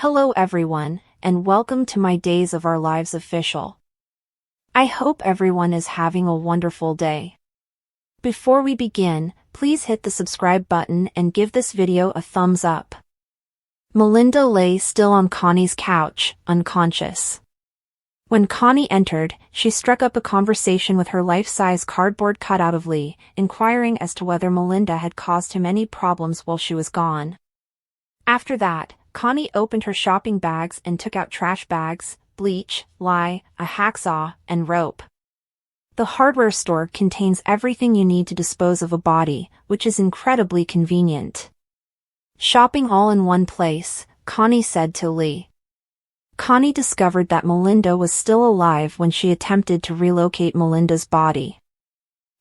Hello everyone, and welcome to my Days of Our Lives official. I hope everyone is having a wonderful day. Before we begin, please hit the subscribe button and give this video a thumbs up. Melinda lay still on Connie's couch, unconscious. When Connie entered, she struck up a conversation with her life-size cardboard cutout of Lee, inquiring as to whether Melinda had caused him any problems while she was gone. After that, Connie opened her shopping bags and took out trash bags, bleach, lye, a hacksaw, and rope. The hardware store contains everything you need to dispose of a body, which is incredibly convenient. Shopping all in one place, Connie said to Lee. Connie discovered that Melinda was still alive when she attempted to relocate Melinda's body.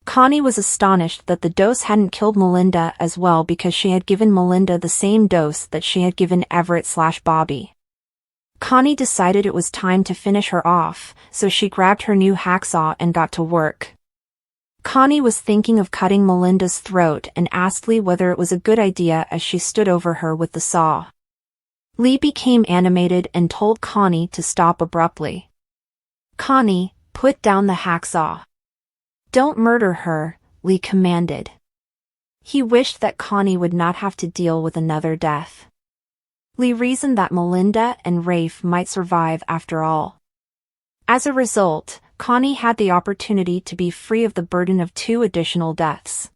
Connie was astonished that the dose hadn't killed Melinda as well because she had given Melinda the same dose that she had given Everett/Bobby. Connie decided it was time to finish her off, so she grabbed her new hacksaw and got to work. Connie was thinking of cutting Melinda's throat and asked Lee whether it was a good idea as she stood over her with the saw. Lee became animated and told Connie to stop abruptly. "Connie, put down the hacksaw. Don't murder her," Lee commanded. He wished that Connie would not have to deal with another death. Lee reasoned that Melinda and Rafe might survive after all. As a result, Connie had the opportunity to be free of the burden of 2 additional deaths.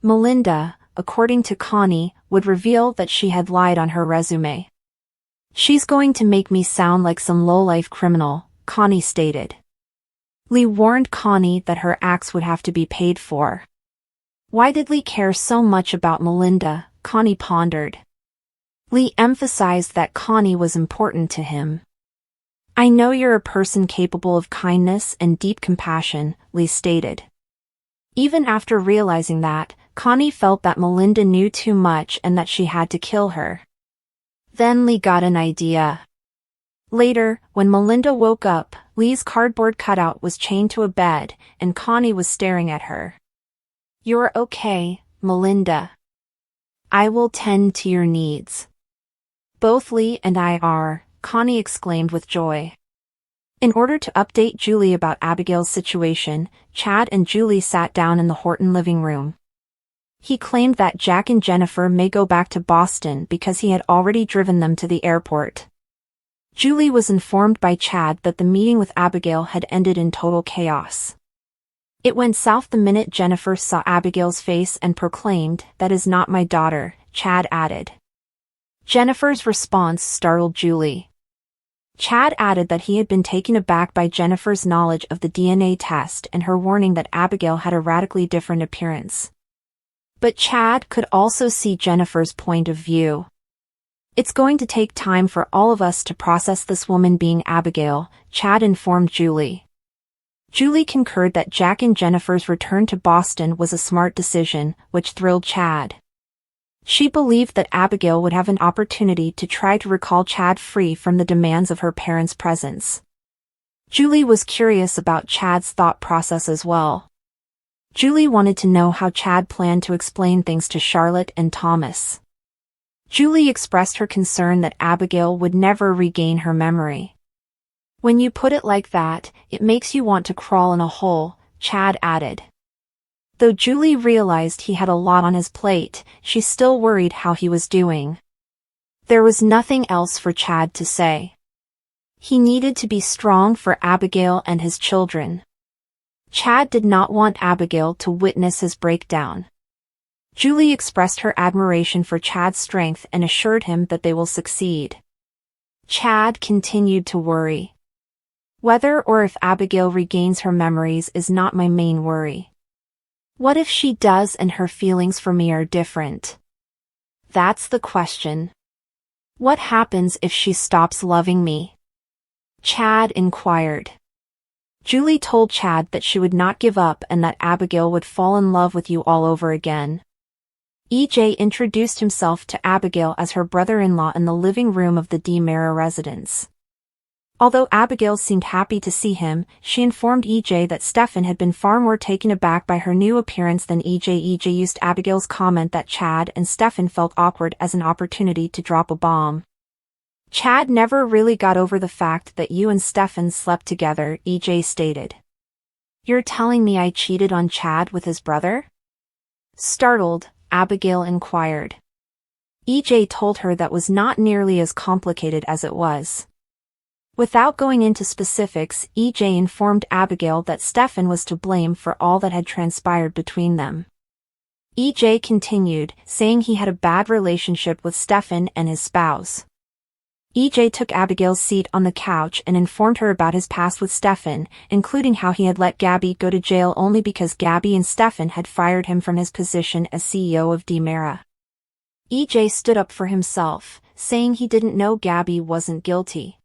Melinda, according to Connie, would reveal that she had lied on her resume. "She's going to make me sound like some low-life criminal," Connie stated. Lee warned Connie that her acts would have to be paid for. Why did Lee care so much about Melinda? Connie pondered. Lee emphasized that Connie was important to him. "I know you're a person capable of kindness and deep compassion," Lee stated. Even after realizing that, Connie felt that Melinda knew too much and that she had to kill her. Then Lee got an idea. Later, when Melinda woke up, Lee's cardboard cutout was chained to a bed, and Connie was staring at her. "You're okay, Melinda. I will tend to your needs." "Both Lee and I are," Connie exclaimed with joy. In order to update Julie about Abigail's situation, Chad and Julie sat down in the Horton living room. He claimed that Jack and Jennifer may go back to Boston because he had already driven them to the airport. Julie was informed by Chad that the meeting with Abigail had ended in total chaos. "It went south the minute Jennifer saw Abigail's face and proclaimed, 'That is not my daughter,'" Chad added. Jennifer's response startled Julie. Chad added that he had been taken aback by Jennifer's knowledge of the DNA test and her warning that Abigail had a radically different appearance. But Chad could also see Jennifer's point of view. "It's going to take time for all of us to process this woman being Abigail," Chad informed Julie. Julie concurred that Jack and Jennifer's return to Boston was a smart decision, which thrilled Chad. She believed that Abigail would have an opportunity to try to recall Chad free from the demands of her parents' presence. Julie was curious about Chad's thought process as well. Julie wanted to know how Chad planned to explain things to Charlotte and Thomas. Julie expressed her concern that Abigail would never regain her memory. "When you put it like that, it makes you want to crawl in a hole," Chad added. Though Julie realized he had a lot on his plate, she still worried how he was doing. There was nothing else for Chad to say. He needed to be strong for Abigail and his children. Chad did not want Abigail to witness his breakdown. Julie expressed her admiration for Chad's strength and assured him that they will succeed. Chad continued to worry. "Whether or if Abigail regains her memories is not my main worry. What if she does and her feelings for me are different? That's the question. What happens if she stops loving me?" Chad inquired. Julie told Chad that she would not give up and that Abigail would fall in love with you all over again. EJ introduced himself to Abigail as her brother-in-law in the living room of the DeMera residence. Although Abigail seemed happy to see him, she informed EJ that Stefan had been far more taken aback by her new appearance than EJ. EJ used Abigail's comment that Chad and Stefan felt awkward as an opportunity to drop a bomb. Chad never really got over the fact that you and Stefan slept together, EJ stated. You're telling me I cheated on Chad with his brother? Startled, Abigail inquired. EJ told her that was not nearly as complicated as it was. Without going into specifics, EJ informed Abigail that Stefan was to blame for all that had transpired between them. EJ continued, saying he had a bad relationship with Stefan and his spouse. EJ took Abigail's seat on the couch and informed her about his past with Stefan, including how he had let Gabby go to jail only because Gabby and Stefan had fired him from his position as CEO of DiMera. EJ stood up for himself, saying he didn't know Gabby wasn't guilty.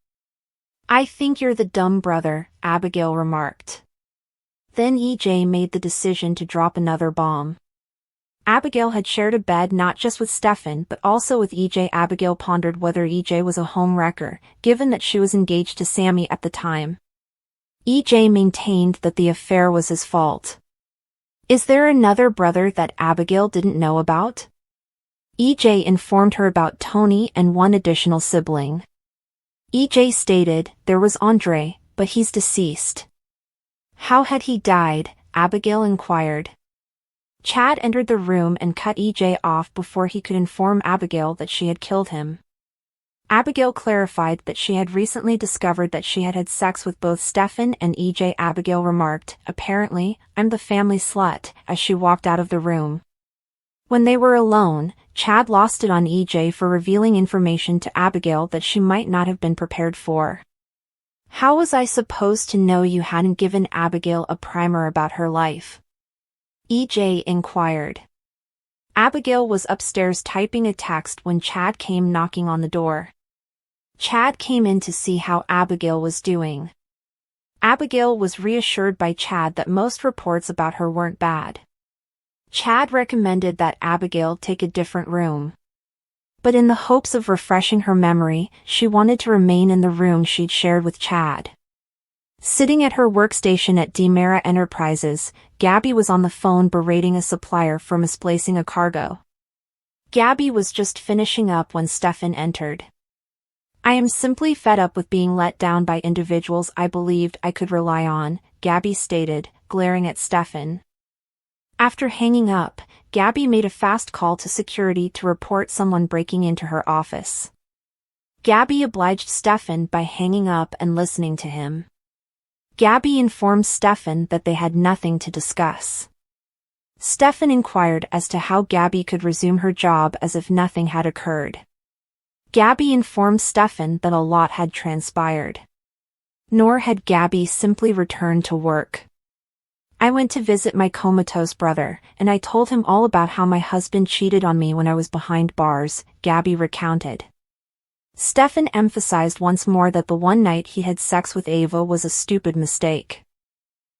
I think you're the dumb brother, Abigail remarked. Then EJ made the decision to drop another bomb. Abigail had shared a bed not just with Stefan but also with EJ. Abigail pondered whether EJ was a home wrecker, given that she was engaged to Sammy at the time. EJ maintained that the affair was his fault. Is there another brother that Abigail didn't know about? EJ informed her about Tony and one additional sibling. EJ stated, there was Andre, but he's deceased. How had he died? Abigail inquired. Chad entered the room and cut EJ off before he could inform Abigail that she had killed him. Abigail clarified that she had recently discovered that she had had sex with both Stefan and EJ. Abigail remarked, apparently, I'm the family slut, as she walked out of the room. When they were alone, Chad lost it on EJ for revealing information to Abigail that she might not have been prepared for. How was I supposed to know you hadn't given Abigail a primer about her life? EJ inquired. Abigail was upstairs typing a text when Chad came knocking on the door. Chad came in to see how Abigail was doing. Abigail was reassured by Chad that most reports about her weren't bad. Chad recommended that Abigail take a different room. But in the hopes of refreshing her memory, she wanted to remain in the room she'd shared with Chad. Sitting at her workstation at DiMera Enterprises, Gabby was on the phone berating a supplier for misplacing a cargo. Gabby was just finishing up when Stefan entered. I am simply fed up with being let down by individuals I believed I could rely on, Gabby stated, glaring at Stefan. After hanging up, Gabby made a fast call to security to report someone breaking into her office. Gabby obliged Stefan by hanging up and listening to him. Gabby informed Stefan that they had nothing to discuss. Stefan inquired as to how Gabby could resume her job as if nothing had occurred. Gabby informed Stefan that a lot had transpired. Nor had Gabby simply returned to work. I went to visit my comatose brother, and I told him all about how my husband cheated on me when I was behind bars, Gabby recounted. Stefan emphasized once more that the one night he had sex with Ava was a stupid mistake.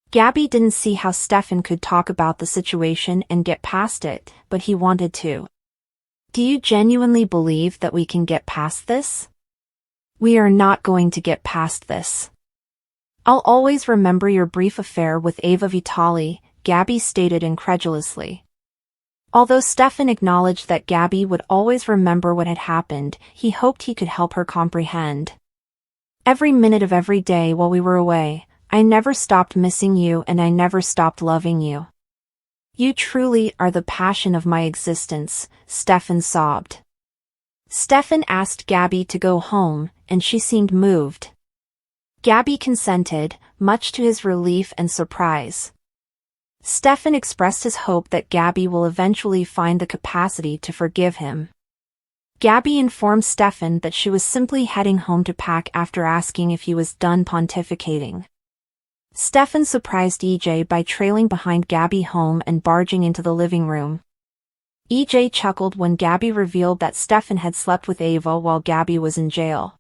Gabby didn't see how Stefan could talk about the situation and get past it, but he wanted to. Do you genuinely believe that we can get past this? We are not going to get past this. I'll always remember your brief affair with Ava Vitali, Gabby stated incredulously. Although Stefan acknowledged that Gabby would always remember what had happened, he hoped he could help her comprehend. Every minute of every day while we were away, I never stopped missing you and I never stopped loving you. You truly are the passion of my existence, Stefan sobbed. Stefan asked Gabby to go home, and she seemed moved. Gabby consented, much to his relief and surprise. Stefan expressed his hope that Gabby will eventually find the capacity to forgive him. Gabby informed Stefan that she was simply heading home to pack after asking if he was done pontificating. Stefan surprised EJ by trailing behind Gabby home and barging into the living room. EJ chuckled when Gabby revealed that Stefan had slept with Ava while Gabby was in jail.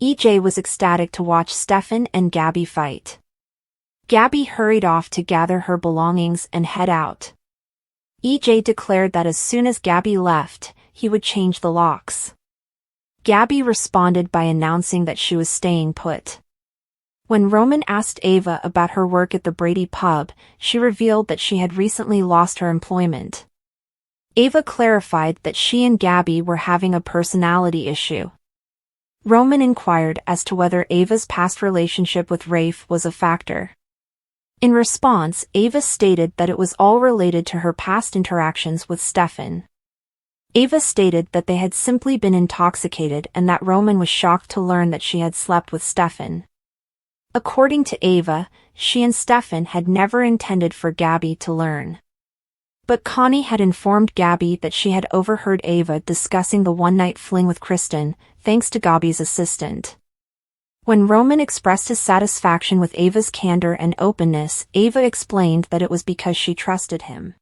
EJ was ecstatic to watch Stefan and Gabby fight. Gabby hurried off to gather her belongings and head out. EJ declared that as soon as Gabby left, he would change the locks. Gabby responded by announcing that she was staying put. When Roman asked Ava about her work at the Brady pub, she revealed that she had recently lost her employment. Ava clarified that she and Gabby were having a personality issue. Roman inquired as to whether Ava's past relationship with Rafe was a factor. In response, Ava stated that it was all related to her past interactions with Stefan. Ava stated that they had simply been intoxicated and that Roman was shocked to learn that she had slept with Stefan. According to Ava, she and Stefan had never intended for Gabby to learn. But Connie had informed Gabby that she had overheard Ava discussing the one-night fling with Kristen, thanks to Gabby's assistant. When Roman expressed his satisfaction with Ava's candor and openness, Ava explained that it was because she trusted him.